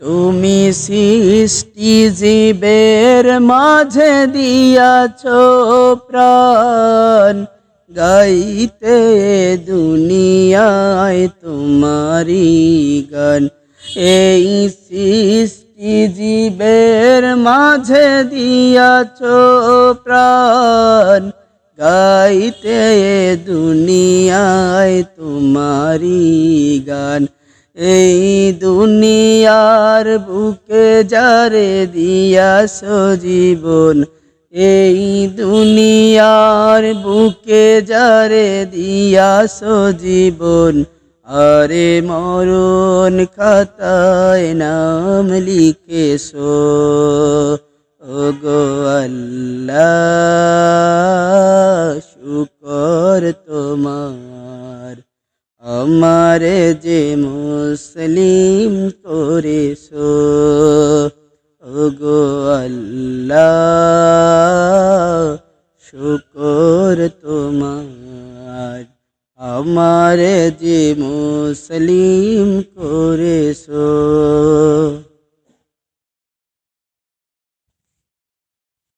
তুমি সৃষ্টি জীবের মাঝে দিয়াছ প্রাণ, গাইতে দুনিয়ায় তোমারি গান। এই সৃষ্টি জীবের মাঝে দিয়াছ প্রাণ, গাইতে দুনিয়ায় তোমারি গান। এই দুনিয়ার বুকে যারে দিয়াছ জীবন, এই দুনিয়ার বুকে যারে দিয়াছ জীবন, আরে মরণ খাতায় নাম লিখেছো। ওগো আল্লাহ শুকর তোমার, আমারে যে মুসলিম করেছো। ওগো আল্লাহ শুকর তোমার, আমারে যে মুসলিম করেছো।